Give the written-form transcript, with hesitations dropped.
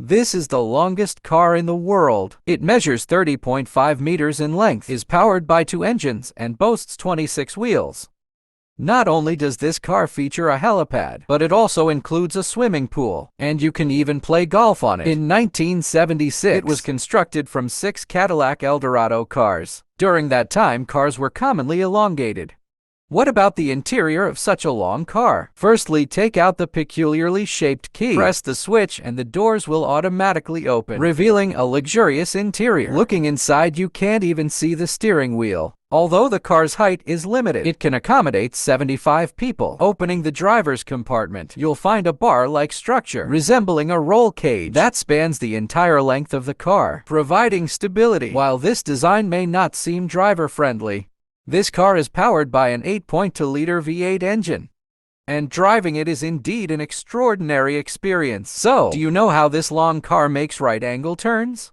This is the longest car in the world. It measures 30.5 meters in length, is powered by 2 engines, and boasts 26 wheels. Not only does this car feature a helipad, but it also includes a swimming pool, and you can even play golf on it. In 1976, it was constructed from 6 Cadillac Eldorado cars. During that time, cars were commonly elongated. What about the interior of such a long car? Firstly, take out the peculiarly shaped key. Press the switch and the doors will automatically open, revealing a luxurious interior. Looking inside, you can't even see the steering wheel. Although the car's height is limited, it can accommodate 75 people. Opening the driver's compartment, you'll find a bar-like structure resembling a roll cage that spans the entire length of the car, providing stability. While this design may not seem driver-friendly, this car is powered by an 8.2-liter V8 engine, and driving it is indeed an extraordinary experience. So, do you know how this long car makes right-angle turns?